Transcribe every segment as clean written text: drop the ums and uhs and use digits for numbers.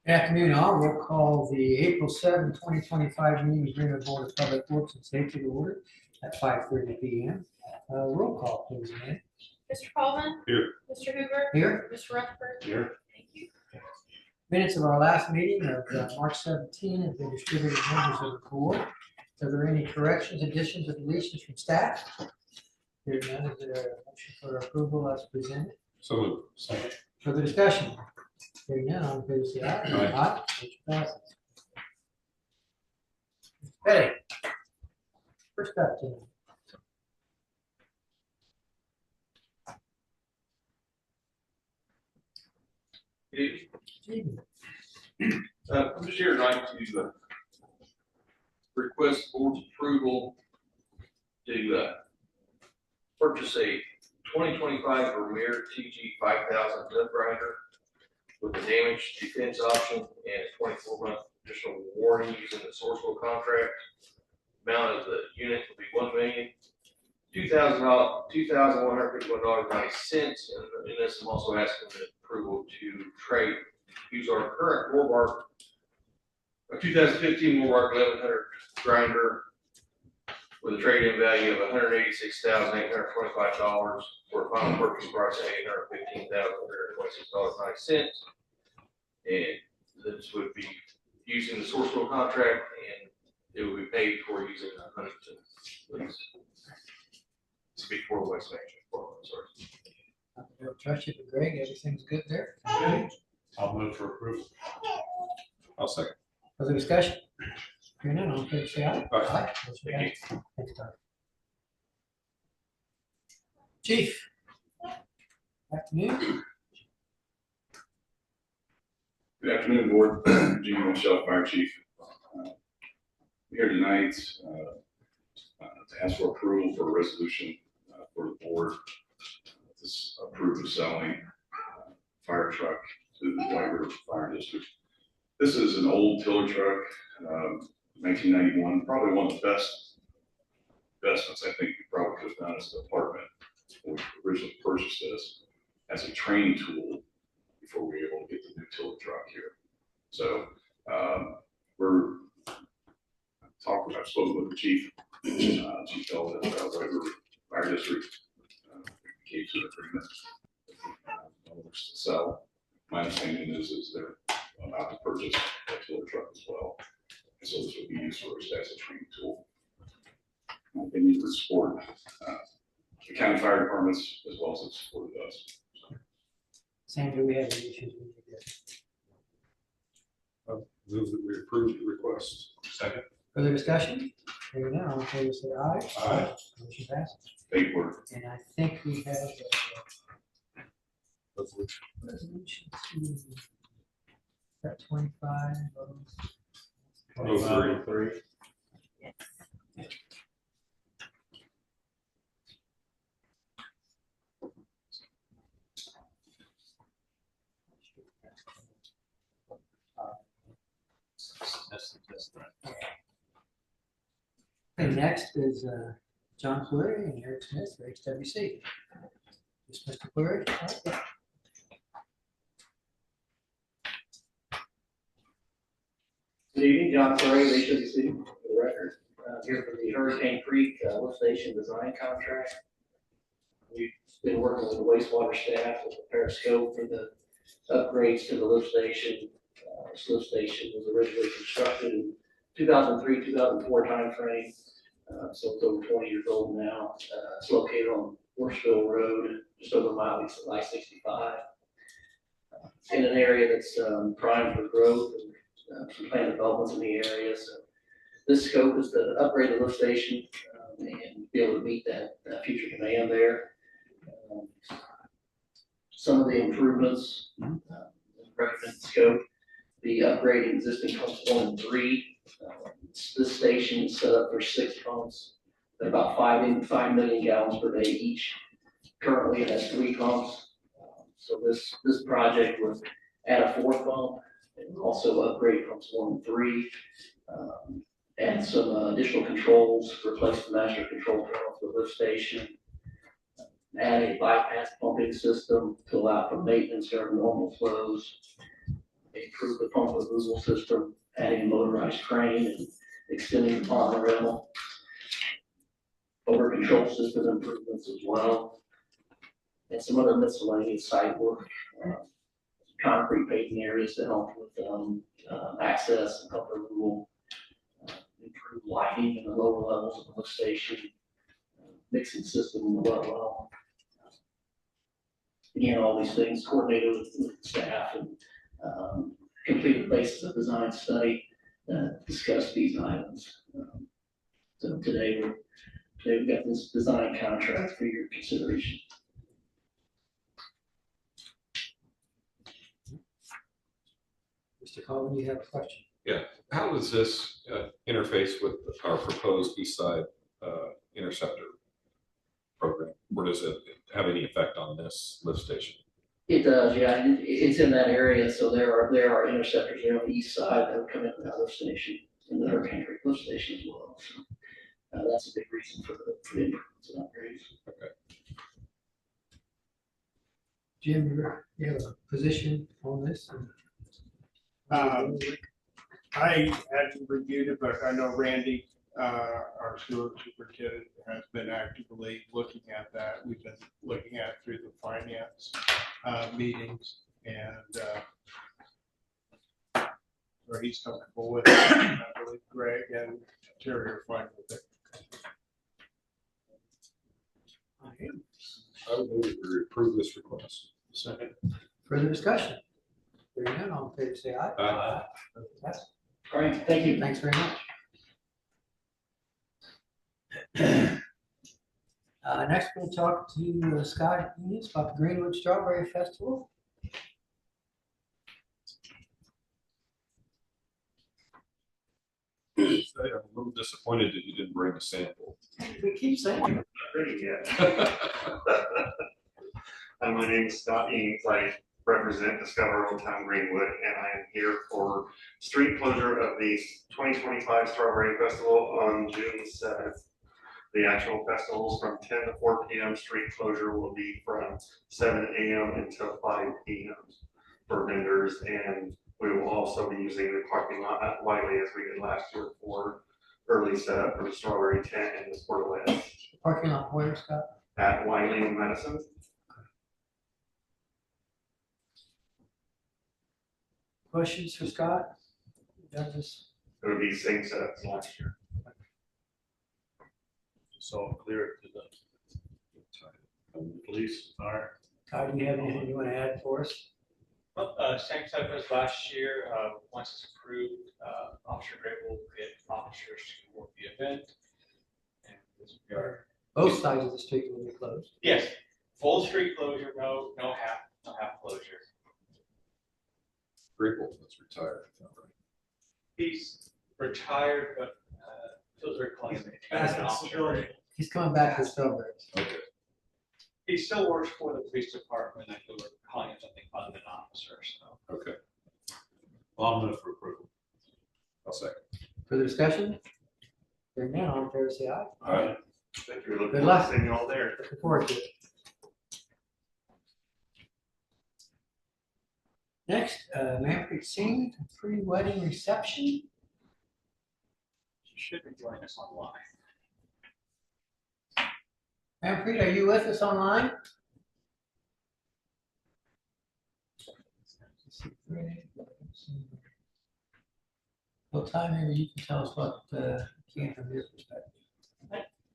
Good afternoon, all. We'll call the April 7, 2025 meeting of Greenwood Board of Public Works and Safety to order at 5:30 p.m. Roll call, please, ma'am. Mr. Coleman? Here. Mr. Hoover? Here. Mr. Rutherford? Here. Thank you. Minutes of our last meeting of March 17 have been distributed to members of the board. Are there any corrections, additions, or deletions from staff? Hearing none, is there a motion for approval as presented? So moved. Second. Further discussion? Hearing none, all in favor say aye. Aye. Motion passes. Ready? First up, Tim. Stephen. I'm just here tonight to request board's approval to purchase a 2025 Vermeer TG 5000 tub grinder with a damage defense option and a 24-month additional warranty using the Sourcewell contract. Amount of the unit will be $2,151.90, and in this I'm also asking the approval to use our current Morbark, a 2015 Morbark 1100 grinder with a trade-in value of $186,825 for a final purchase price of $815,126.90. And this would be using the Sourcewell contract, and it would be paid for using Huntington lease. Speak for West Management. Sorry. Don't trust you, but Greg, everything's good there. I'll move for approval. I'll second. Further discussion? Hearing none, all in favor say aye. Aye. Motion Thank passes. Thanks, Doug. Chief. Afternoon. Good afternoon, Board. Gene Michelle, Fire Chief. Here tonight to ask for approval for a resolution for the board to approve of selling fire truck to the White River Fire District. This is an old tiller truck, 1991, probably one of the best investments I think we probably could have done as a department. We originally purchased this as a training tool before we were able to get the new tiller truck here. So I've spoken with the chief, Chief Bell at White River Fire District. We came to an agreement to sell. My understanding is they're about to purchase a tiller truck as well. And so this would be used for us as a training tool. They need to support the county fire departments as well as it supported us. Sam, do we have any issues with this? Move that we approve the request. Second. Further discussion? Hearing none, all in favor say aye. Aye. Motion passes. Thank you. And I think we have Resolution. resolution to that 25. Oh, three. And next is John Query and Eric Smith for HWC. Just Mr. Query. Good evening, John Flurry, of HWC, for the record. Here for the Hurricane Creek lift station design contract. We've been working with the wastewater staff to prepare a scope for the upgrades to the lift station. This lift station was originally constructed in 2003, 2004 timeframe, so it's over 20 years old now. It's located on Worsville Road, just over a mile east of I-65, in an area that's primed for growth and some planned developments in the area. So this scope is to upgrade the lift station and be able to meet that future demand there. Some of the improvements recommended scope, the upgrading existing pumps 1 and 3. This station is set up for 6 pumps. They're about 5 million gallons per day each. Currently it has 3 pumps. So this project would add a 4th pump and also upgrade pumps 1 and 3. And some additional controls, replace the master control panel for the lift station. Add a bypass pumping system to allow for maintenance during normal flows. They improved the pump removal system, adding a motorized crane and extending the pond rail. Over control system improvements as well. And some other miscellaneous site work, concrete paving areas to help with access and pump removal, improved lighting in the lower levels of the lift station, mixing system in the well. Again, all these things coordinated with staff and completed basis of design study that discuss these items. So today we've got this design contract for your consideration. Mr. Coleman, you have a question? How does this interface with our proposed east side interceptor program? Or does it have any effect on this lift station? It does, yeah. It's in that area, so there are interceptors there on the east side that will come into that lift station and the Hurricane Creek lift station as well. So that's a big reason for the improvements and upgrades. Okay. Jim, you have a position on this? I hadn't reviewed it, but I know Randy, our sewer superintendent, has been actively looking at that. We've been looking at it through the finance meetings, and or he's comfortable with it. I believe Greg and Terry are fine with it. I would move that we approve this request. Second. Further discussion? Hearing none, all in favor say aye. Aye. Yes. All right, thank you. Thanks very much. Next, we'll talk to Scott Enos about the Greenwood Strawberry Festival. I'm a little disappointed that you didn't bring a sample. We keep saying it. Pretty good. My name is Scott Eames. I represent Discover Old Town Greenwood, and I am here for street closure of the 2025 Strawberry Festival on June 7th. The actual festival is from 10 to 4 p.m. Street closure will be from 7 a.m. until 5 p.m. for vendors, and we will also be using the parking lot at Wiley as we did last year for early setup for the strawberry tent and the portalets. Parking lot where, Scott? At Wiley and Medicine. Questions for Scott? Douglas? It would be same setup as last year. So clear to the police. All right. Todd, do you have anything you want to add for us? Well, same type as last year. Once it's approved, Officer Gray will get officers to work the event. And this will be our, Both sides of the street will be closed. yes, full street closure, no half closure. Grable that's retired. He's retired, but feels very clean. He's coming back to Strawberries. Okay. He still works for the police department. I feel like calling him something other than officer. So Okay. Well, I'm gonna for approval. I'll second. Further discussion? Hearing none, all in favor say aye. All right. Thank you. Looking Good forward luck. to seeing you all there. Looking forward to it. Next, Manfred Singh, pre-wedding reception. you should be joining us online. Manfred, are you with us online? Well, Ty, maybe you can tell us what came from your perspective.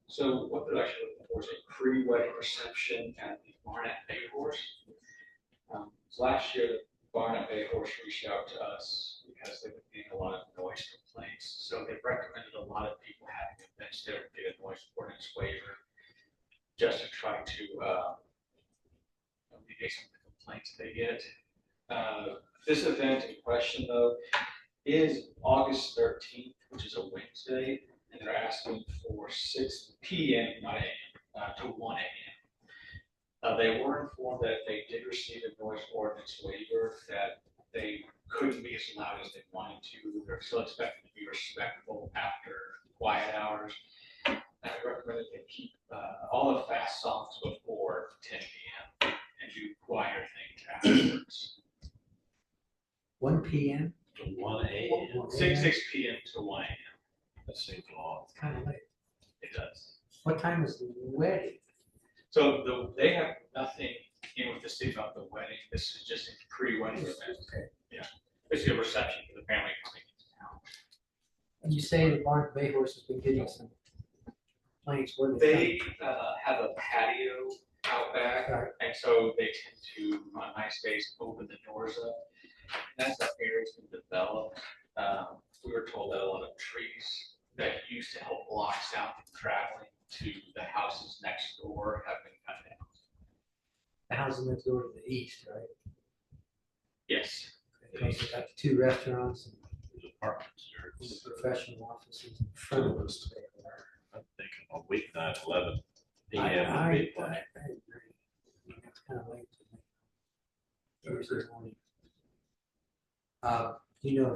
So what they're actually looking for is a pre-wedding reception at the Barnett Bay Horse. So last year, the Barnett Bay Horse reached out to us because they were getting a lot of noise complaints. So they recommended a lot of people having events there to get a noise ordinance waiver, just to try to mitigate some of the complaints they get. This event in question, though, is August 13th, which is a Wednesday, and they're asking for 6 p.m., not a.m., to 1 a.m. They were informed that they did receive a noise ordinance waiver, that they couldn't be as loud as they wanted to. They're still expected to be respectful after quiet hours. And I recommend that they keep all the fast songs before 10 p.m. and do quieter things afterwards. 1 PM? To 1 a.m. 6 p.m. to 1 a.m. That seems long. It's kind of late. It does. What time is the wedding? So they have nothing in with the city about the wedding. This is just a pre-wedding event. Okay. It's a reception for the family coming into town. And you say the Barn Bay Horse has been getting some complaints. Where They have a patio out back, Right. and so they tend to, on nice days, open the doors up. And as that area's been developed, we were told that a lot of trees that used to help block sound from traveling to the houses next door have been cut down. the houses next door to the east, right? Yes. Because they got the 2 restaurants and There's apartments there. the professional offices in front of us. I'm thinking a weeknight, 11 I p.m. would be plenty. agree. It's kind of late to me. Thursday morning. Do you know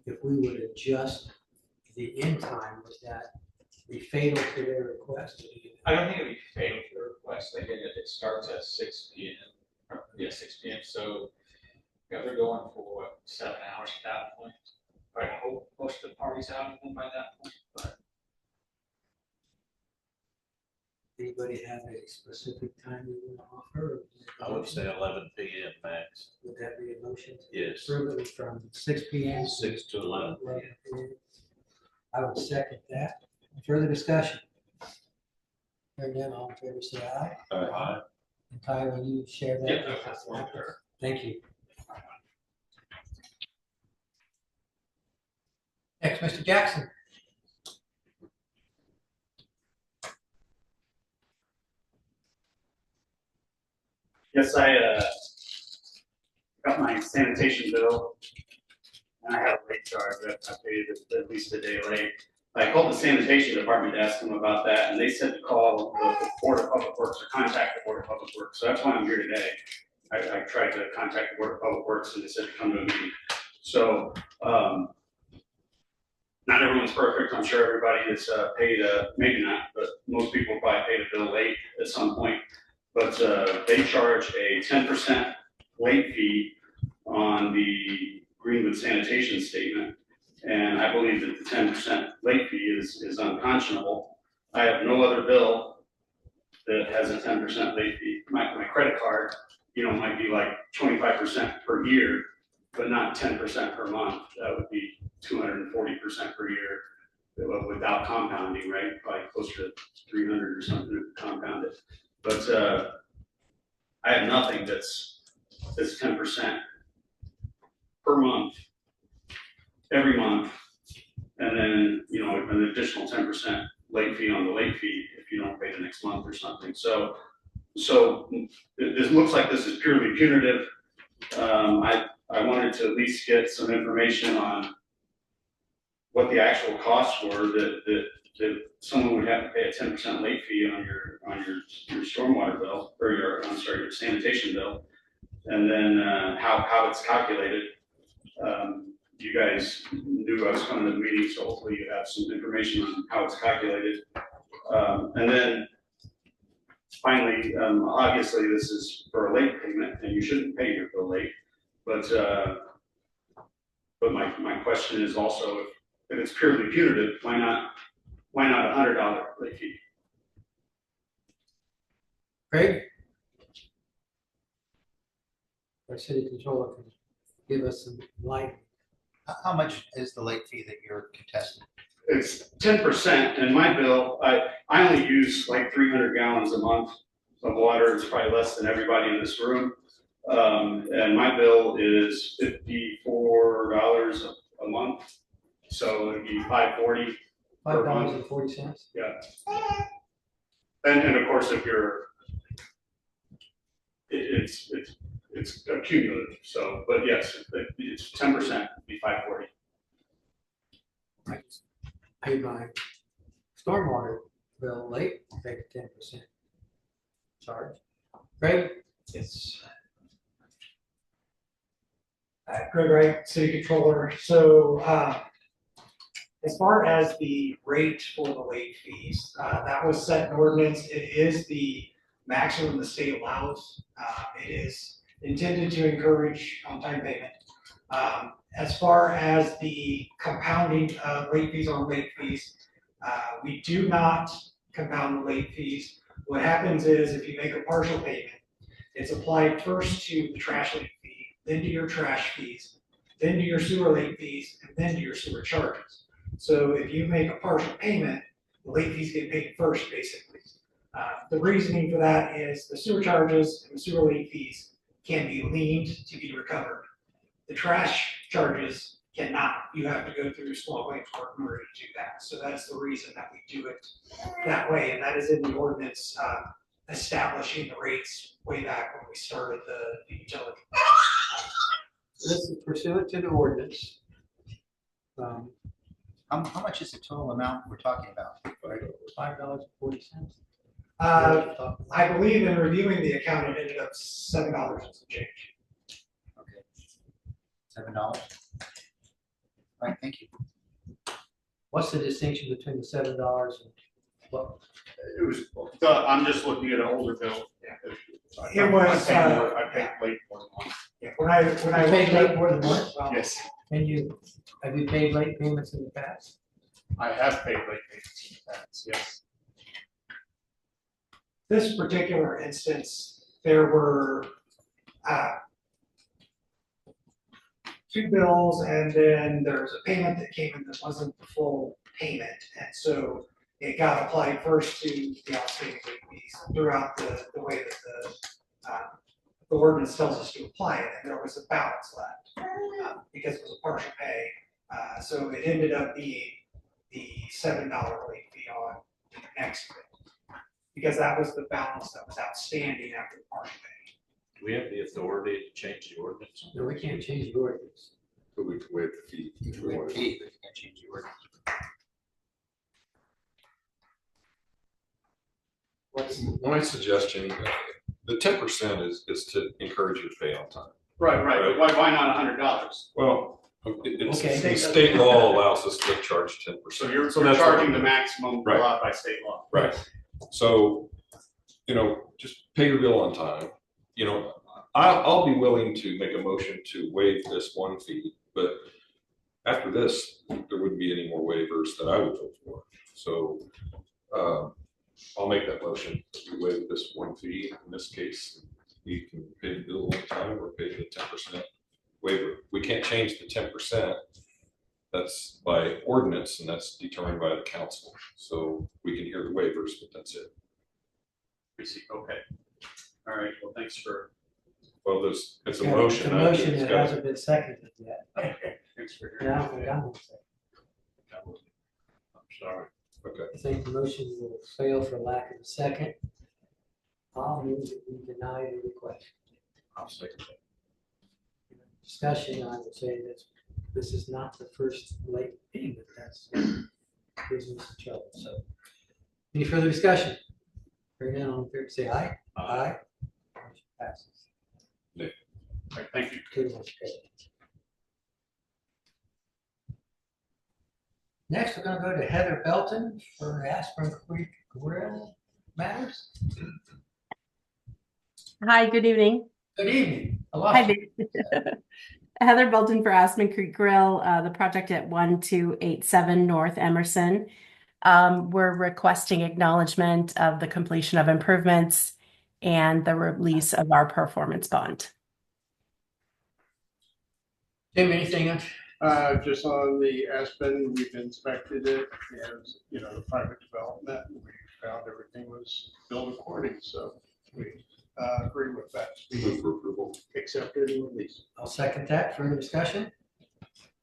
if we would adjust the end time, would that be fatal to their request? I don't think it'd be fatal to the request. Again, it starts at 6 p.m. Yeah, 6 p.m. So, they're going for what, 7 hours at that point. I hope most of the party's out of them by that point, but Anybody have a specific time you want to offer? I would say 11 p.m. max. Would that be a motion? to Yes. Approve it from 6 PM? 6 to 11. 11 PM. I would second that. Further discussion? Hearing none, all in favor, say aye. Aye. And Tyler, you share that? Yeah, that's one there. Thank you. Next, Mr. Jackson. Yes, I got my sanitation bill, and I had a late charge. I paid it at least a day late. I called the sanitation department to ask them about that, and they said to call the Board of Public Works or contact the Board of Public Works. So that's why I'm here today. I tried to contact the Board of Public Works, and they said to come to a meeting. So not everyone's perfect. I'm sure everybody is paid, maybe not, but most people probably paid a bill late at some point. But they charge a 10% late fee on the Greenwood sanitation statement. And I believe that the 10% late fee is unconscionable. I have no other bill that has a 10% late fee. My credit card, might be like 25% per year, but not 10% per month. That would be 240% per year without compounding, right? Probably closer to 300 or something compounded. But I have nothing that's 10% per month, every month, and then an additional 10% late fee on the late fee if you don't pay the next month or something. So this looks like this is purely punitive. I wanted to at least get some information on what the actual costs were that someone would have to pay a 10% late fee on your stormwater bill, or your sanitation bill, and then how it's calculated. You guys knew I was coming to the meeting, so hopefully you have some information on how it's calculated. And then finally, obviously this is for a late payment, and you shouldn't pay your bill late. But my question is also, if it's purely punitive, why not $100 late fee? Craig? Our city controller can give us some light. How much is the late fee that you're contesting? It's 10%, and my bill, I only use like 300 gallons a month of water. It's probably less than everybody in this room. And my bill is $54 a month. So it'd be $5.40 per month. $5.40. Yeah. And of course, if it's cumulative. So, but yes, it's 10%, be $5.40. I just paid my stormwater bill late, I paid 10% charge. Craig? Yes. Greg Wright, City Controller. So as far as the rate for the late fees, that was set in ordinance. It is the maximum the state allows. It is intended to encourage on-time payment. As far as the compounding of late fees on late fees, we do not compound the late fees. What happens is if you make a partial payment, it's applied first to the trash late fee, then to your trash fees, then to your sewer late fees, and then to your sewer charges. So if you make a partial payment, the late fees get paid first, basically. The reasoning for that is the sewer charges and the sewer late fees can be liened to be recovered. The trash charges cannot. You have to go through small claims court in order to do that. So that's the reason that we do it that way, and that is in the ordinance establishing the rates way back when we started the utility. This is pursuant to the ordinance. How much is the total amount we're talking about? $5.40. I believe in reviewing the account, it ended up $7 and some change. Okay. $7? All right, thank you. What's the distinction between the $7 and what? It was, I'm just looking at an older bill. It was, I paid late more than once. Yeah, when I You paid late more than once? Yes, And have you paid late payments in the past? I have paid late payments in the past, yes. this particular instance, there were two bills, and then there was a payment that came in that wasn't the full payment. And so it got applied first to the outstanding late fees throughout the way that the ordinance tells us to apply it, and there was a balance left because it was a partial pay. So it ended up being the $7 late fee on the next bill, because that was the balance that was outstanding after the partial pay. Do we have the authority to change the ordinance? No, we can't change the ordinance. But we can waive the fee. You can waive the fee, but you can't change the ordinance. My suggestion, the 10% is to encourage you to pay on time. Right, but why not $100? Well, it's, Okay. the state law allows us to charge 10%. So you're that's charging what- the maximum Right. allowed by state law. Right. So, just pay your bill on time. I'll be willing to make a motion to waive this one fee, but after this, there wouldn't be any more waivers that I would vote for. So, I'll make that motion. We waive this one fee. In this case, we can pay the bill on time or pay the 10% waiver. We can't change the 10%. That's by ordinance, and that's determined by the council. So we can hear the waivers, but that's it. Okay. All right, well, thanks for. Well, it's a Yeah, motion. It's a motion that hasn't been seconded yet. Thanks for And I don't think I'm gonna say. I'm sorry. Okay. I think the motion will fail for lack of a second. I'll move that we deny the request. I'll second that. Discussion, I would say that this is not the first late payment, that's business in trouble, so. Any further discussion? Hearing none, all in favor, say aye. Aye. Motion passes. All right, thank you. Good one, okay. Next, we're gonna go to Heather Belton for Aspen Creek Grill matters. Hi, good evening. Good evening. I lost Hi, you. Dave. Heather Bolton for Aspen Creek Grill, the project at 1287 North Emerson. We're requesting acknowledgement of the completion of improvements and the release of our performance bond. Tim, anything else? Just on the Aspen, we've inspected it as, the private development, and we found everything was built according, so we agree with that. Move for approval. Accepted and released. I'll second that. Further discussion?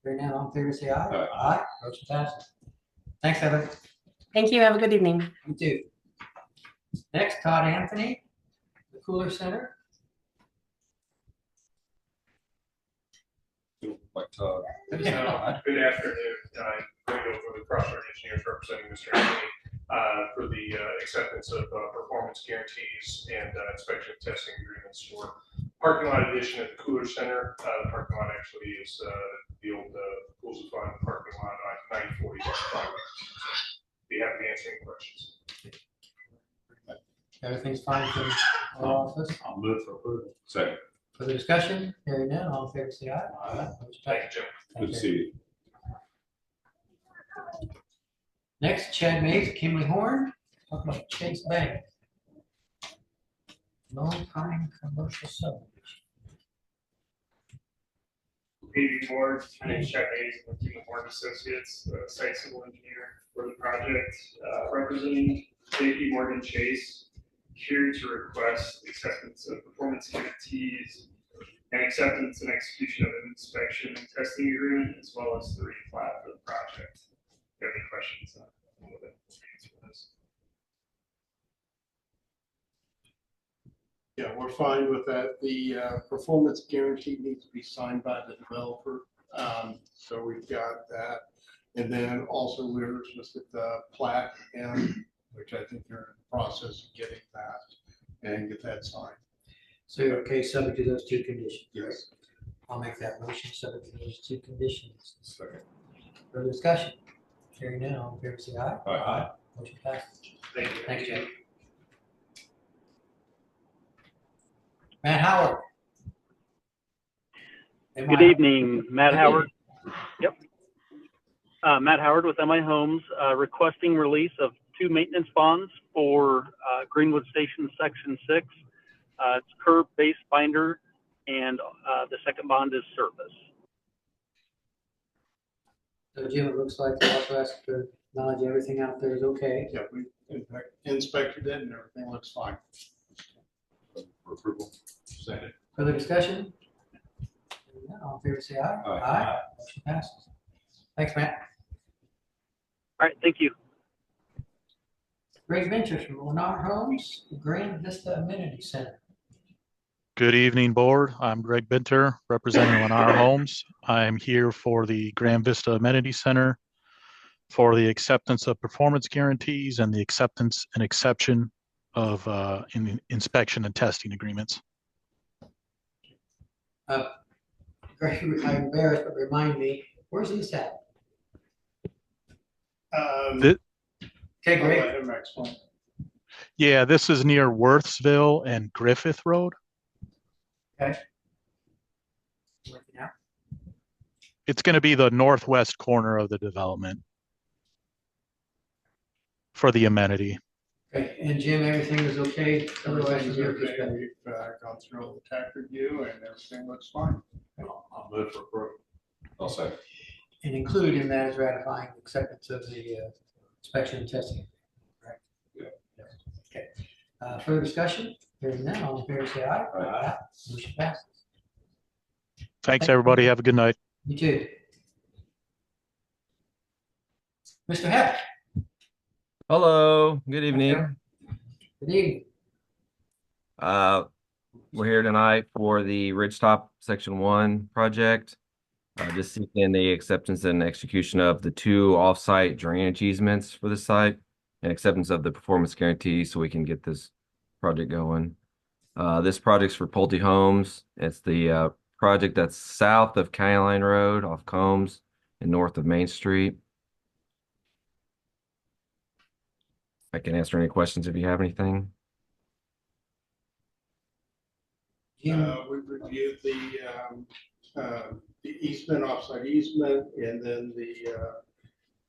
Hearing none, all in favor, say aye. Aye. Aye. Motion passes. Thanks, Heather. Thank you. Have a good evening. You too. Next, Todd Anthony, the Cooler Center. Like Todd. Good afternoon. I'm Grego for the Crossroad Engineers representing Mr. Anthony for the acceptance of performance guarantees and inspection testing agreements for parking lot addition at the Cooler Center. The parking lot actually is the old Pools of Fun parking lot on 9040. Be happy to answer any questions. Everything's fine from our office. I'll move for approval. Second. Further discussion? Hearing none, all in favor say aye. Aye. Motion Thank passes. you, Jim. Thank Good to you. see you. Next, Chad Mays, Kimley Horn, talk about Chase Bank. Long-time commercial subdivision. Paving board, my name is Chad Hayes, I'm with Team Horn Associates, site civil engineer for the project, representing JP Morgan Chase. Here to request acceptance of performance guarantees and acceptance and execution of an inspection and testing agreement, as well as the replat for the project. If you have any questions, I'm with it. Answer those. Yeah, we're fine with that. The performance guarantee needs to be signed by the developer. So we've got that. And then also we're just at the plat and which I think they're in the process of getting that and get that signed. So you're okay, subject to those two conditions? Yes. I'll make that motion, subject to those two conditions. Second. Further discussion? Hearing none, all in favor say aye. Aye. Motion passes. Thank you. Thanks, Jim. Matt Howard. Good evening, Matt Howard. Yep. Matt Howard with MI Homes, requesting release of 2 maintenance bonds for Greenwood Station Section 6. It's curb base binder, and the second bond is surface. So Jim, it looks like the also has to acknowledge everything out there is okay. Yeah, we inspected it and everything looks fine. For approval. Second. Further discussion? Hearing none, all in favor say aye. Aye. Motion passes. Thanks, Matt. All right, thank you. Greg Ventures from Lennar Homes, the Grand Vista Amenity Center. Good evening, board. I'm Greg Binter, representing Lennar Homes. I'm here for the Grand Vista Amenity Center for the acceptance of performance guarantees and the acceptance and exception of inspection and testing agreements. Greg, I'm embarrassed, but remind me, where's this at? Okay, I'll Greg. let him explain. Yeah, this is near Worthsville and Griffith Road. Okay. Working out. It's going to be the northwest corner of the development for the amenity. Okay, and Jim, everything is okay? Otherwise, Everything's you're okay. perspective. We've gone through all the tech review and everything looks fine. I'll move for approval. I'll say. And included in that is ratifying acceptance of the inspection and testing. Correct? Yeah. Okay. Further discussion? Hearing none, all in favor say aye. Aye. Motion passes. Thanks, everybody. Have a good night. You too. Mr. Heck. Hello, good evening. Good evening. We're here tonight for the Ridgetop Section 1 project. Just seeking the acceptance and execution of the 2 off-site drainage easements for the site and acceptance of the performance guarantee so we can get this project going. This project's for Pulte Homes. It's the project that's south of County Line Road off Combs and north of Main Street. I can answer any questions if you have anything. We reviewed the easement, offsite easement, and then the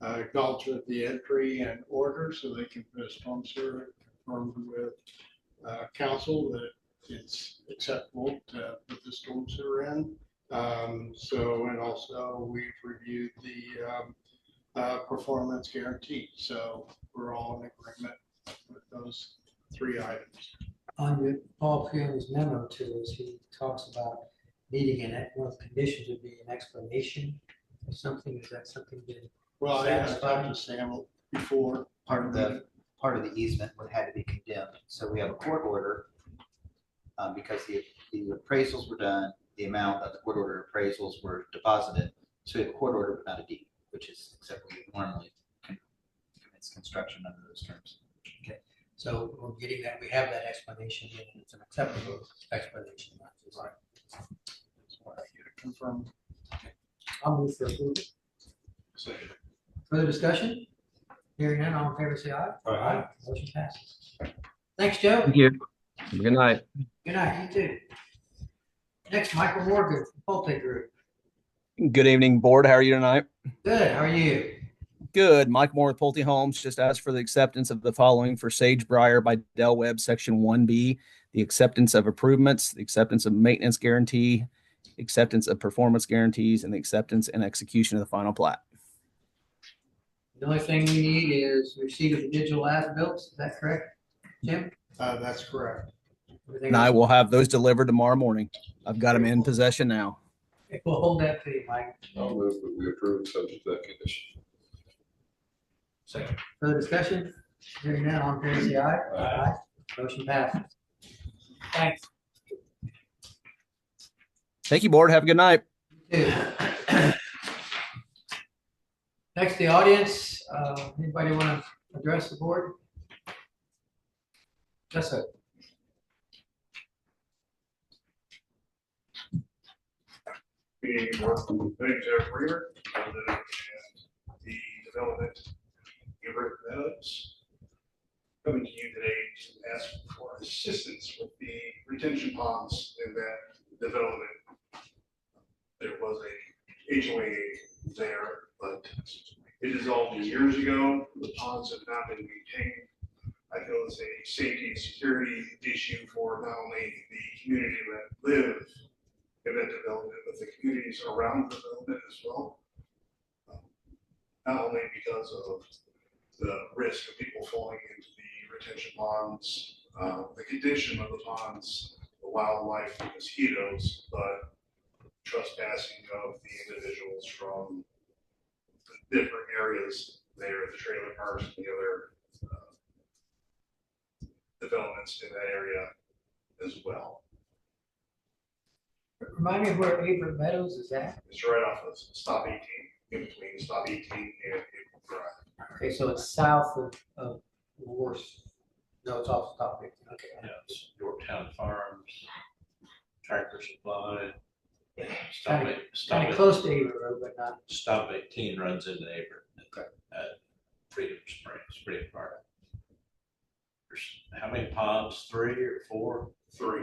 acknowledgement of the entry and order, so they can put a storm sewer, confirmed with council that it's acceptable to put the storm sewer in. And also we've reviewed the performance guarantee, so we're all in agreement with those 3 items. On your Paul Freeland's memo to us, he talks about needing one of the conditions would be an explanation or something. Is that something that? Well, I talked to Sam before. Part of the easement would have to be condemned. So we have a court order because the appraisals were done, the amount of the court order appraisals were deposited. So we have a court order but not a deed, which is acceptable normally commence construction under those terms. Okay, so we're getting that, we have that explanation, and it's an acceptable explanation. Right. That's what I get to confirm. I'll move for approval. Further discussion? Hearing none, all in favor say aye. Aye. Motion passes. Thanks, Joe. Thank you. Have a good night. Good night, you too. Next, Michael Morgan from Pulte Group. Good evening, board. How are you tonight? Good, how are you? Good. Mike Moore with Pulte Homes. Just asked for the acceptance of the following for Sage Briar by Del Webb, Section 1B, the acceptance of improvements, the acceptance of maintenance guarantee, acceptance of performance guarantees, and the acceptance and execution of the final plat. The only thing we need is receipt of the digital as-built, is that correct, Jim? That's correct. Everything And I else- will have those delivered tomorrow morning. I've got them in possession now. We'll hold that to you, Mike. I'll move that we approve subject to that condition. Second. Further discussion? Hearing none, all in favor, say aye. Aye. Motion passes. Thanks. Thank you, board. Have a good night. Next, the audience. Anybody want to address the board? Yes, sir. Good evening, board. My name is Eric Reamer. I live in the development Gilbert Meadows. Coming to you today to ask for assistance with the retention ponds in that development. There was a HOA there, but it dissolved years ago. The ponds have not been maintained. I feel it's a safety and security issue for not only the community that live in that development, but the communities around the development as well. Not only because of the risk of people falling into the retention ponds, the condition of the ponds, the wildlife, the mosquitoes, but trespassing of the individuals from the different areas there at the trailer parks and the other developments in that area as well. Remind me of where Averitt Meadows is at. It's right off of stop 18, in between stop 18 and April Drive. Okay, so it's south of Worth. No, it's off stop 18. Okay. Yeah, it's Yorktown Farms, Tractor Supply. Kind of close to Averitt Road, but not. Stop 18 runs into Averitt. Okay. At Freedom Springs, Freedom Park. There's how many ponds? 3 or 4? 3.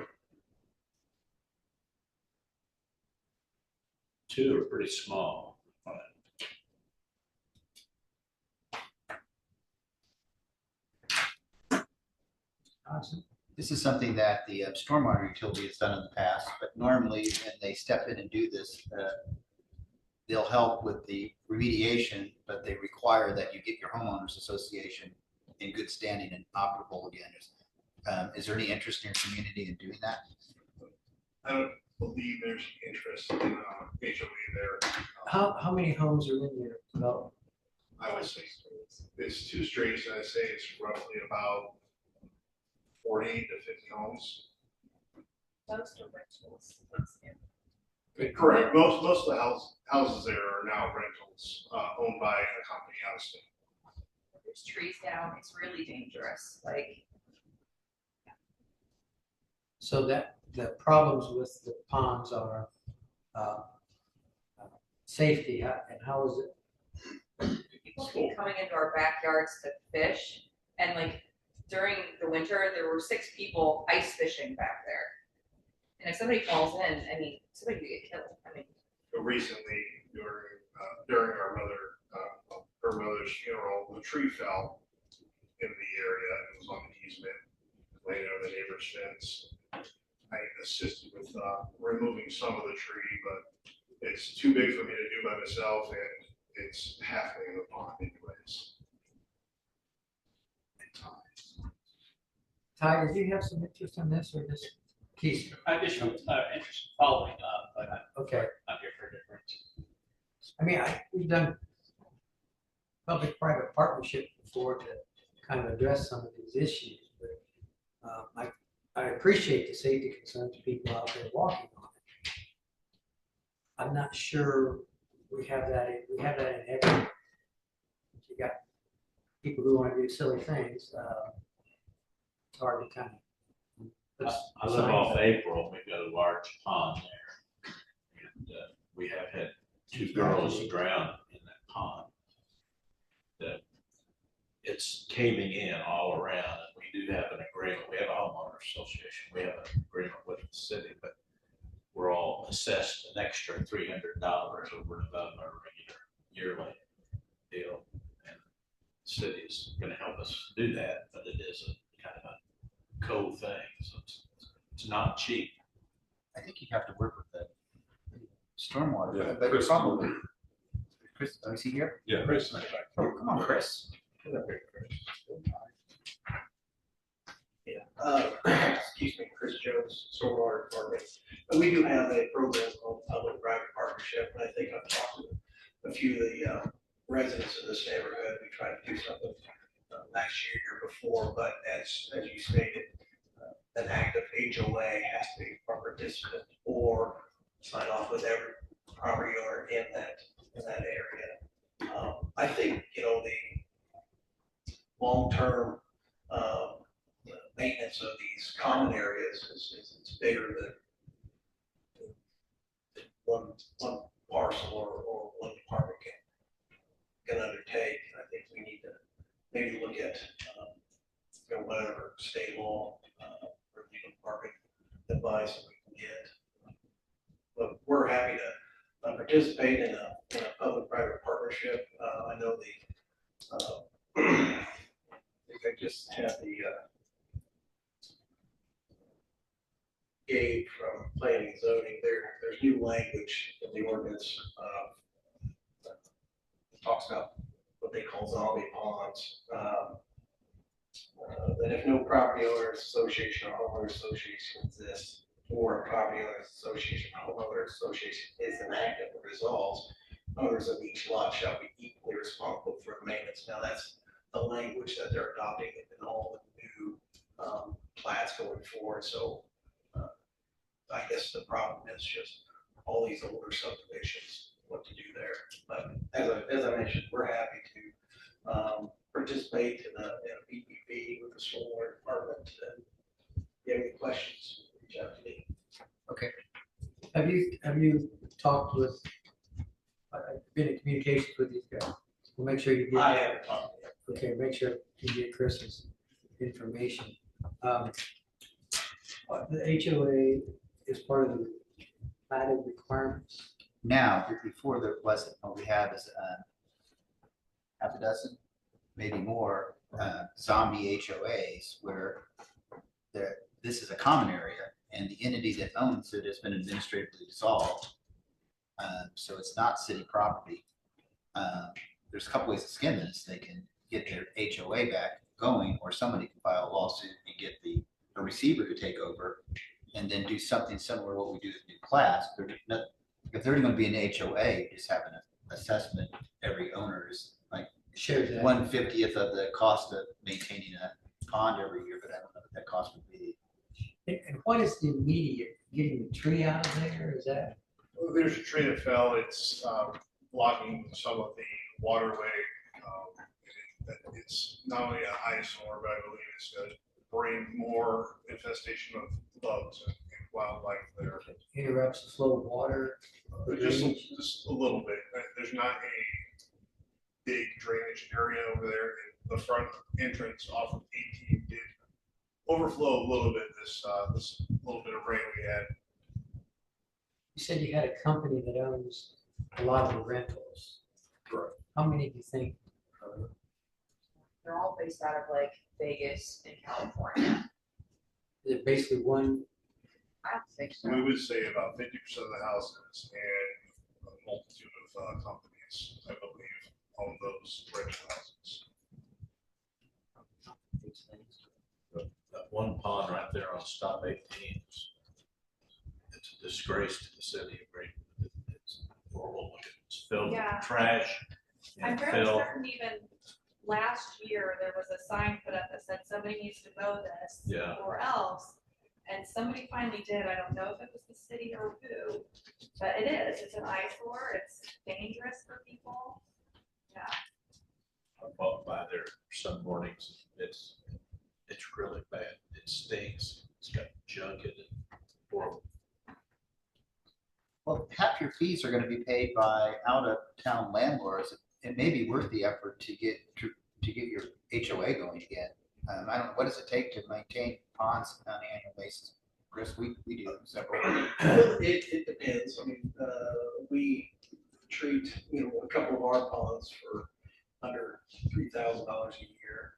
2 are pretty small. Awesome. This is something that the stormwater utility has done in the past, but normally when they step in and do this, they'll help with the remediation, but they require that you get your homeowners association in good standing and operable again. Is there any interest in your community in doing that? I don't believe there's interest in HOA there. How many homes are in your development? I would say it's 2 streets, and I say it's roughly about 40 to 50 homes. Most are rentals. Correct. Most of the houses there are now rentals, owned by a company out of state. There's trees down, it's really dangerous, like. So that the problems with the ponds are safety, and how is it? People keep coming into our backyards to fish, and like during the winter, there were 6 people ice fishing back there. And if somebody falls in, I mean, somebody could get killed, I mean. Recently, during our her mother's funeral, the tree fell in the area. It was on the easement, laying over the neighbor's fence. I assisted with removing some of the tree, but it's too big for me to do by myself, and it's halfway in the pond anyways. Ty, did you have some interest in this or just Keith? I just have interest in following up, but Okay. I'm here for a different. I mean, we've done public-private partnership before to kind of address some of these issues, but I appreciate the safety concerns of people out there walking on it. I'm not sure we have that in every. You got people who want to do silly things. It's hard to kind of. I live off April, we've got a large pond there. And we have had 2 girls drown in that pond. It's caving in all around, and we do have an agreement. We have a homeowner association. We have an agreement with the city, but we're all know, assessed an extra $300 over and above our regular yearly deal. And the city is gonna help us do that, but it is a kind of a cool thing, so it's not cheap. I think you have to work with the stormwater, Yeah, but Chris. probably. Chris, oh, is he here? Yeah. Chris. Oh, come on, Chris. Excuse me, Chris Jones, Stormwater Department. And we do have a program called Public-Private Partnership, and I think I've talked to a few of the residents of this neighborhood. We tried to do something last year before, but as you stated, an active HOA has to be a participant or sign off with every property owner in that area. I think, the long-term maintenance of these common areas is bigger than one parcel or one department can undertake. I think we need to maybe look at whatever state law or legal department advice that we can get. But we're happy to participate in a public-private partnership. I know I think I just had the Gabe from planning and zoning. There's new language in the ordinance that talks about what they call zombie ponds. That if no property owners association or homeowners association exists, or a property owners association or homeowners association is enacted or resolves, owners of each lot shall be equally responsible for the maintenance. Now that's the language that they're adopting in all the new plats going forward. So I guess the problem is just all these older subdivisions, what to do there. But as I mentioned, we're happy to participate in a PPP with the stormwater department. And if you have any questions, reach out to me. Okay. Have you talked with, been in communications with these guys? We'll make sure you get. I haven't talked yet. Okay, make sure you get Chris's information. The HOA is part of the platted requirements. Now, before there wasn't, what we have is half a dozen, maybe more, zombie HOAs where this is a common area and the entity that owns it has been administratively dissolved. So it's not city property. There's a couple ways to skin this. They can get their HOA back going, or somebody can file a lawsuit and get a receiver to take over and then do something similar to what we do with new class. If they're going to be an HOA, just have an assessment, every owner is like Sure. 1/50th of the cost of maintaining a pond every year, but I don't know what that cost would be. And what is the immediate, getting the tree out of there, is that? Well, there's a tree that fell. It's blocking some of the waterway. It's not only an eyesore, but I believe it's going to bring more infestation of bugs and wildlife there. Interrupts the flow of water? Just a little bit. There's not a big drainage area over there. The front entrance off of 18 did overflow a little bit this little bit of rain we had. You said you had a company that owns a lot of the rentals. Correct. How many do you think? They're all based out of like Vegas and California. Is it basically one? I don't think so. We would say about 50% of the houses and a multitude of companies, I believe, own those rental houses. That one pond right there on stop 18, it's a disgrace to the city of Greenwood. It's horrible. It's filled Yeah. with trash. I'm and fairly filth. certain even last year, there was a sign put up that said somebody needs to mow this. Yeah. Or else, and somebody finally did, I don't know if it was the city or who, but it is, it's an eyesore, it's dangerous for people. Yeah, I walk by there some mornings. It's really bad. It stinks. It's got junk in it. Horrible. Well, half your fees are going to be paid by out-of-town landlords. It may be worth the effort to get your HOA going again. I don't know, what does it take to maintain ponds on an annual basis? Chris, we do several. It depends. I mean, we treat, a couple of our ponds for under $3,000 a year.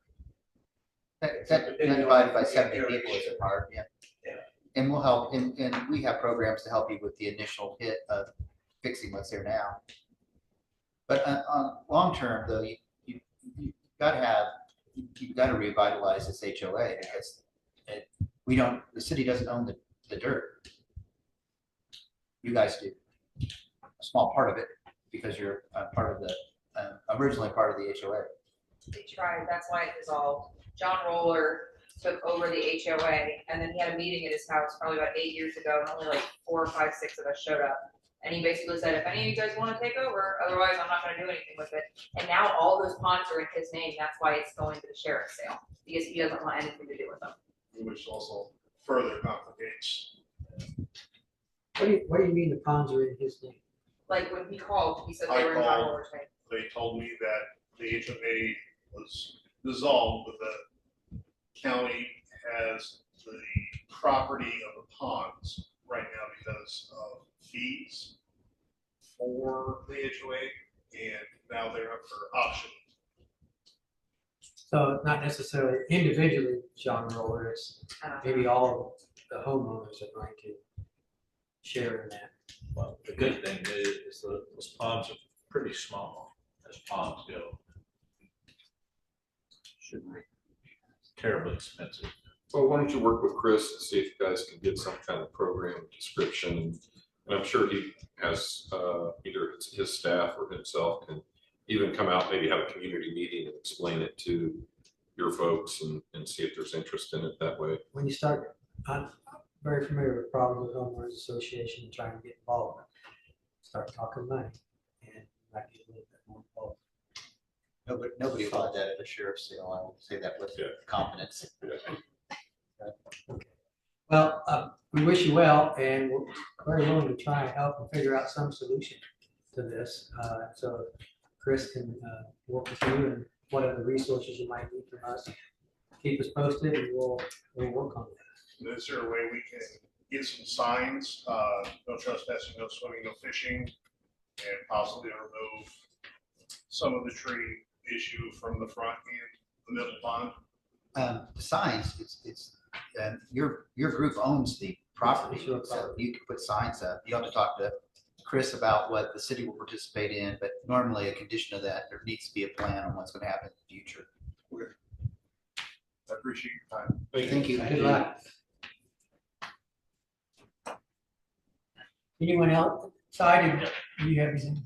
That divided by 70 people is hard, yeah. Yeah. And we'll help, and we have programs to help you with the initial hit of fixing what's there now. But on long term, though, you've got to revitalize this HOA because the city doesn't own the dirt. You guys do. A small part of it because you're originally part of the HOA. They tried, that's why it dissolved. John Roller took over the HOA, and then he had a meeting at his house probably about 8 years ago, and only like 4 or 5, 6 of us showed up. And he basically said, if any of you guys want to take over, otherwise I'm not going to do anything with it. And now all those ponds are in his name. That's why it's going to the sheriff's sale, because he doesn't want anything to do with them. Which also further complicates. What do you mean the ponds are in his name? Like when he called, he said I they were in John called. Roller's name. They told me that the HOA was dissolved, but the county has the property of the ponds right now because of fees for the HOA, and now they're up for auction. So not necessarily individually John Roller, it's maybe all the homeowners are going to share in that. Well, the good thing is that those ponds are pretty small as ponds go. Shouldn't be terribly expensive. Well, why don't you work with Chris and see if you guys can get some kind of program description? And I'm sure he has either his staff or himself can even come out, maybe have a community meeting and explain it to your folks and see if there's interest in it that way. When you start, I'm very familiar with problems with homeowners association and trying to get involved. Start talking money and might get a little bit more involved. Nobody wanted that at the sheriff's sale. I will say that with confidence. Well, we wish you well, and we're very willing to try and help and figure out some solution to this. So Chris can work with you and what other resources you might need from us. Keep us posted, and we'll work on that. Is there a way we can get some signs, no trespassing, no swimming, no fishing, and possibly remove some of the tree issue from the front and the middle pond? The signs, it's your group owns the property, so you can put signs up. You have to talk to Chris about what the city will participate in, but normally a condition of that, there needs to be a plan on what's going to happen in the future. I appreciate your time. Thank you. Good luck. Anyone else? Side, do you have anything?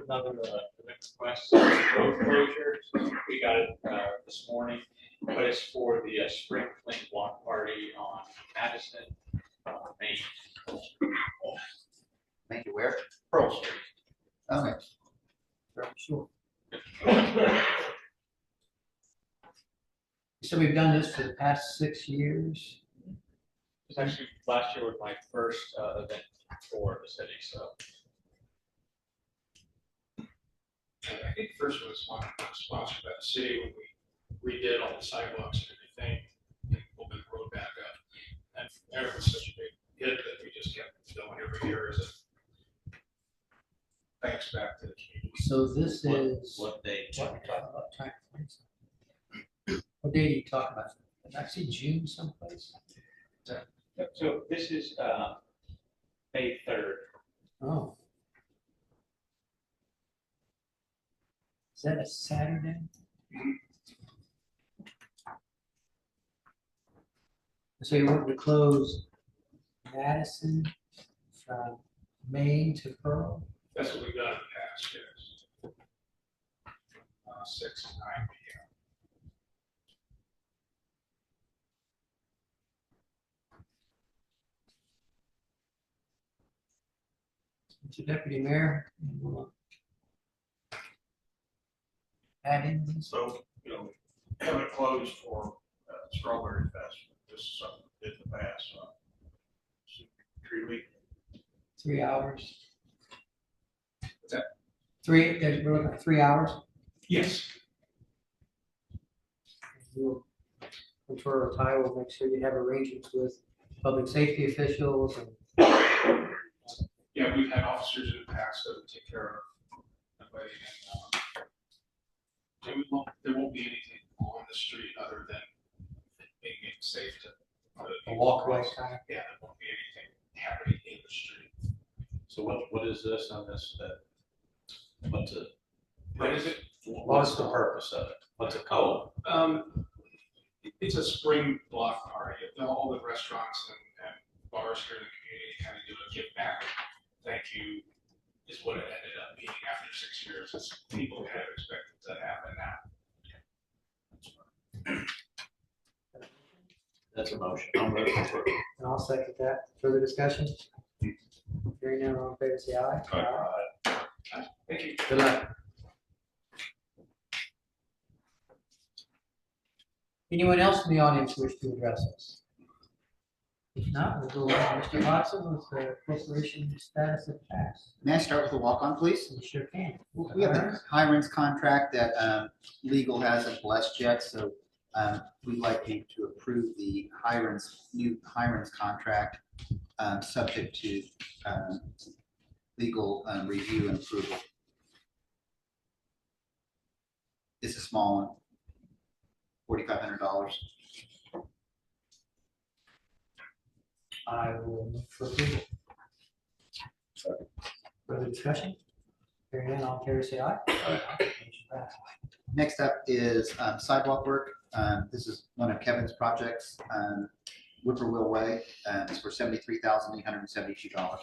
Another request road closure. We got it this morning, but it's for the spring fling block party on Madison, Main. Thank you. Where? Pearl Street. Okay. Sure. So we've done this for the past 6 years. It's actually last year was my first event for the city, so. I think the first one was sponsored by the city when we redid all the sidewalks and everything, and opened the road back up. And there was such a big hit that we just kept going every year as a thanks back to the community. So this is. What date? What date are you talking about? Did I see June someplace? So this is May 3rd. Oh. Is that a Saturday? So you want to close Madison from Main to Pearl? That's what we've done in the past, yes. 6 and 9 p.m. Mr. Deputy Mayor? Add in this? So, haven't closed for Strawberry Fest. This is something we did in the past. Tree week. 3 hours. What's that? We're looking at 3 hours? Yes. You'll confer with Ty, will make sure you have arrangements with public safety officials and Yeah, we've had officers in the past that would take care of everybody. There won't be anything on the street other than being safe to. a walkway kind of. Yeah, there won't be anything happening in the street. So what is this on this, what's it? What is it? What's the purpose of it? What's it called? It's a spring block party. All the restaurants and bars here in the community kind of do a give back. Thank you is what it ended up being after 6 years. It's people kind of expected to happen now. That's a motion. I'll move for it. And I'll second that. Further discussion? Hearing none, all in favor, say aye. Aye. Thank you. Good luck. Anyone else in the audience wish to address us? If not, we'll go on to Mr. Watson with the corporation status of tax. May I start with a walk-on, please? You sure can. We have the Hiram's contract that legal hasn't blessed yet, so we'd like you to approve the new Hiram's contract, subject to legal review and approval. It's a small one, $4,500. I will move for approval. Further discussion? Hearing none, all in favor, say aye. Motion passed. Next up is sidewalk work. This is one of Kevin's projects, Whippoorwill Way. It's for $73,872.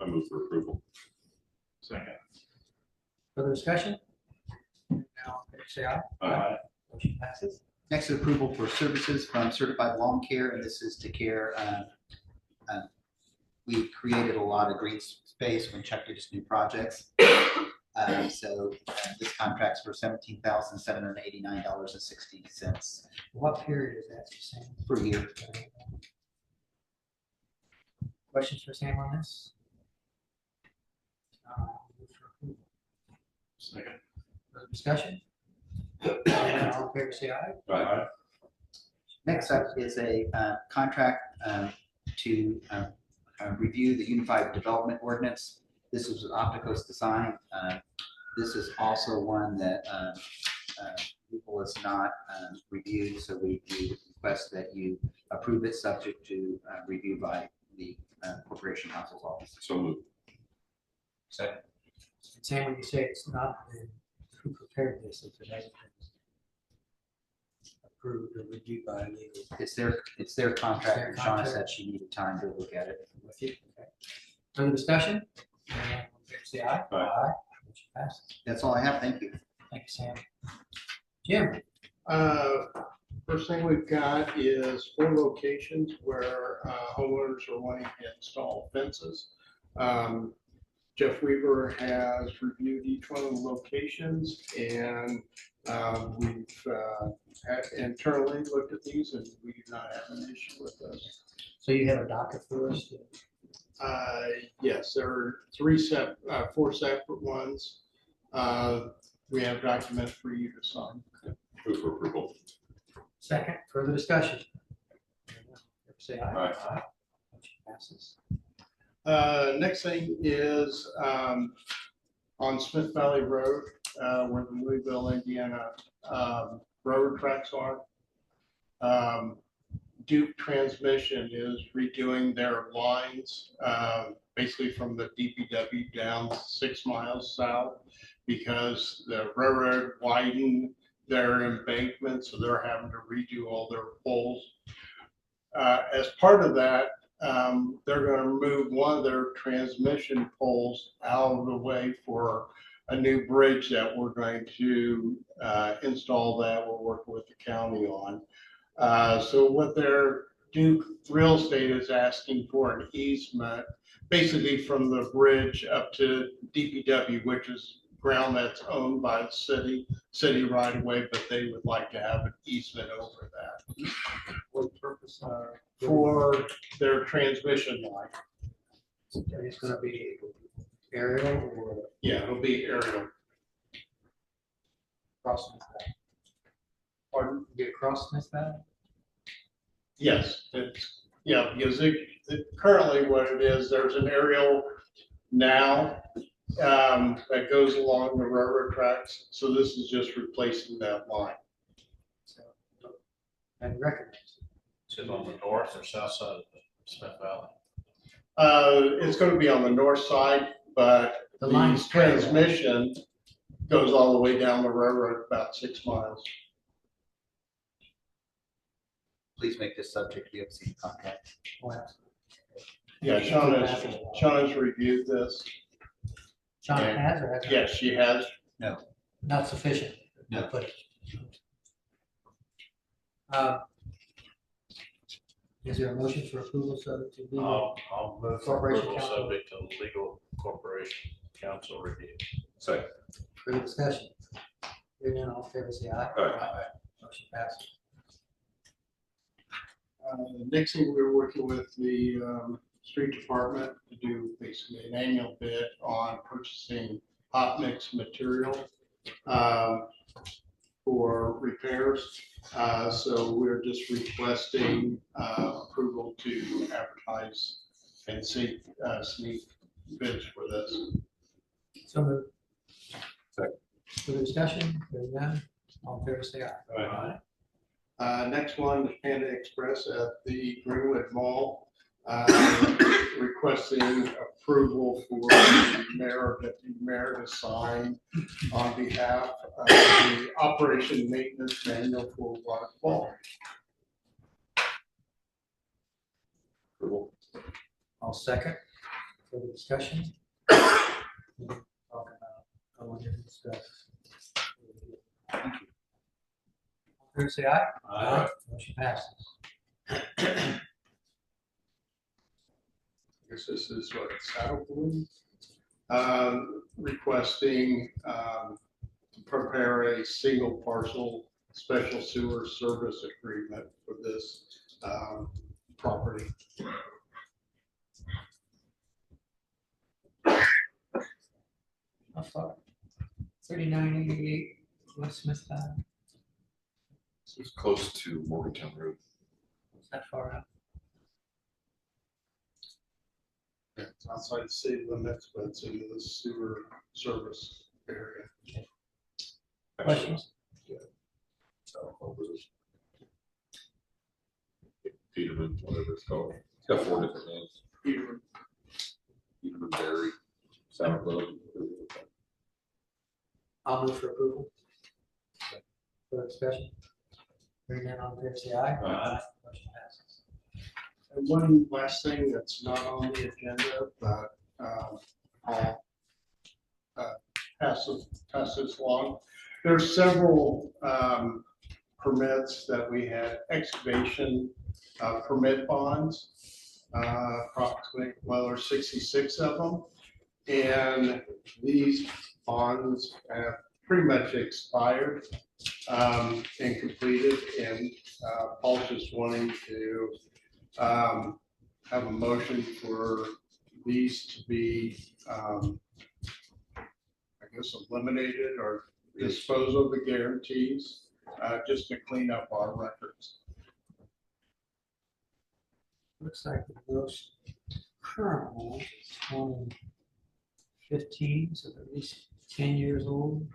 I move for approval. Second. Further discussion? Now, all in favor, say aye. Aye. Motion passes. Next is approval for services from Certified Lawn Care, and this is to care. We created a lot of green space when Chuck did his new projects. So this contract's for $17,789.60. What period is that, Sam? Per year. Questions for Sam on this? Move for approval. Second. Further discussion? Hearing none, all in favor, say aye. Aye. Next up is a contract to review the Unified Development Ordinance. This is with Opticos Design. This is also one that legal has not reviewed, so we request that you approve it subject to review by the Corporation Counsel's office. So moved. Second. Sam, when you say it's not, then who prepared this if it hasn't been approved or reviewed by legal? It's their contract, and Shauna contract. said she needed time to look at it. With you? Okay. Further discussion? Hearing none, all in favor, say aye. Aye. Motion passes. That's all I have. Thank you. Thank you, Sam. Jim? First thing we've got is 4 locations where homeowners are wanting to install fences. Jeff Weaver has reviewed each one of the locations, and we've internally looked at these, and we do not have an issue with those. So you have a docket for us? Yes, there are 4 separate ones. We have documents for you to sign. Move for approval. Second, further discussion? Say aye. Aye. Motion passes. Next thing is on Smith Valley Road, where the Louisville, Indiana railroad tracks are. Duke Transmission is redoing their lines, basically from the DPW down 6 miles south, because the railroad widened their embankment, so they're having to redo all their poles. As part of that, they're going to move one of their transmission poles out of the way for a new bridge that we're going to install that we're working with the county on. So what their Duke Real Estate is asking for an easement, basically from the bridge up to DPW, which is ground that's owned by the city right away, but they would like to have an easement over that. What purpose? For their transmission line. It's gonna be aerial or? Yeah, it'll be aerial. Cross Smith Valley. Pardon? Get across Smith Valley? Yes, because currently what it is, there's an aerial now that goes along the railroad tracks. So this is just replacing that line. And recommend. Is it on the north or south side of the Smith Valley? It's going to be on the north side, but The the line's transmission goes all the way down the railroad about 6 miles. Please make this subject to the OC contract. Yeah, Shauna has reviewed this. Shauna And- has or hasn't? Yes, she has. No. Not sufficient. No. But, is there a motion for approval to be? I'll move for Corporation approval Council. subject to legal corporation council review. Second. Further discussion? Hearing none, all in favor, say aye. Aye. Motion passes. Next thing, we're working with the street department to do basically an annual bid on purchasing hot mix material for repairs. So we're just requesting approval to advertise and seek bids for this. So moved. Second. Further discussion? Hearing none, all in favor, say aye. Aye. Next one is Panda Express at the Greenwood Mall, requesting approval for the mayor or deputy mayor to sign on behalf of the operation maintenance manual for Water Fall. Approval. All second. Further discussion? Talk about, I want to discuss. All in favor, say aye. Aye. Motion passes. I guess this is what, Saddle Balloon? Requesting to prepare a single parcel special sewer service agreement for this property. How far? 3988 West Smith Valley. It's close to Morgantown Road. Is that far out? It's outside the city limits, but it's into the sewer service area. Questions? So, over this. Peterman, whatever it's called. It's got 4 different names. Peterman Berry, South Road. I'll move for approval. Further discussion? Hearing none, all in favor, say aye. Aye. Motion passes. And one last thing that's not on the agenda, but I'll pass this along. There's several permits that we had, excavation permit bonds, approximately, well, there's 66 of them. And these bonds have pretty much expired and completed, and Paul's just wanting to have a motion for these to be, I guess, eliminated or dispose of the guarantees, just to clean up our records. Looks like the most current one is 2015, so they're at least 10 years old.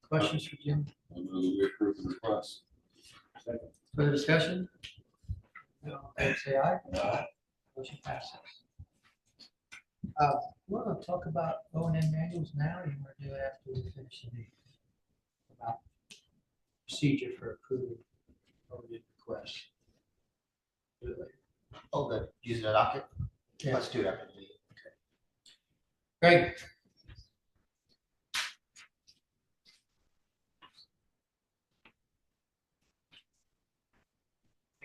Questions for Jim? I move that we approve the request. Further discussion? No, all in favor, say aye. Aye. Motion passes. Want to talk about O&M manuals now, or you want to do it after we finish the meeting? About procedure for approving O&M requests. Do it later. Oh, the using the docket? Yeah. Let's do it after the meeting. Greg?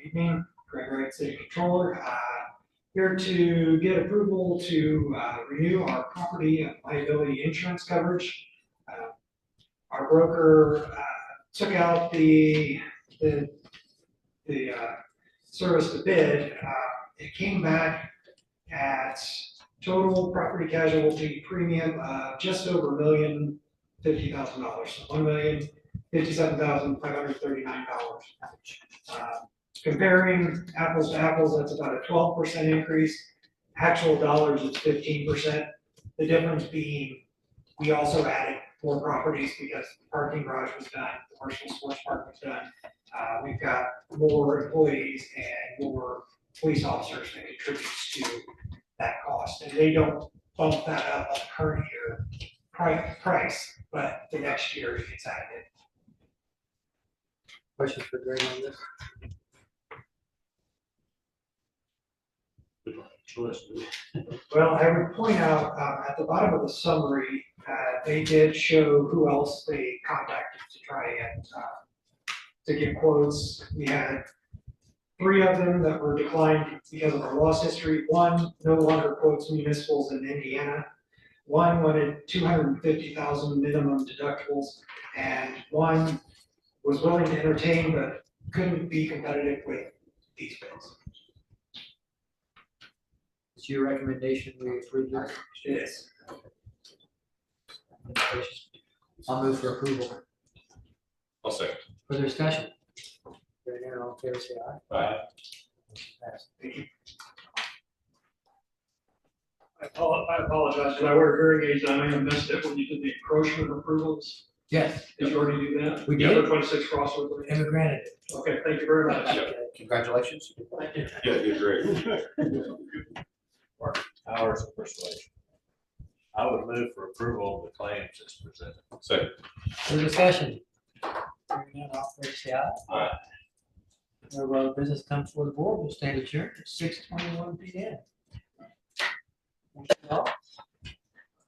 Evening, Greg Wright, City Controller, here to get approval to renew our property and liability insurance coverage. Our broker took out the service to bid. It came back at Total property casualty premium, just over $1,050,000, $1,057,539. Comparing apples to apples, that's about a 12% increase. Actual dollars, it's 15%. The difference being, we also added 4 properties because the parking garage was done, the commercial sports park was done. We've got more employees and more police officers that contributes to that cost. And they don't bump that up on the current year price, but the next year it gets added. Questions for Greg on this? Well, I would point out, at the bottom of the summary, they did show who else they contacted to try and, to get quotes. We had 3 of them that were declined because of our loss history. 1 no longer quotes municipals in Indiana. 1 wanted 250,000 minimum deductibles, and 1 was willing to entertain but couldn't be competitive with these bids. It's your recommendation we approve this? It is. I'll move for approval. I'll second. Further discussion? Hearing none, all in favor, say aye. Aye. Passed. Thank you. I apologize, because I wear hearing aids, and I may have missed it when you did the encroachment approvals. Yes. Did you already do that? We Yeah, did. for 26 Crossroads Lane. And we granted it. Okay, thank you very much. Congratulations. Yeah, you're great. Powers of persuasion. I would move for approval of the claims as presented. Second. Further discussion? Hearing none, all in favor, say aye. Aye. No other business comes before the board, we'll stand adjourned at 6:21 PM. Thank you all.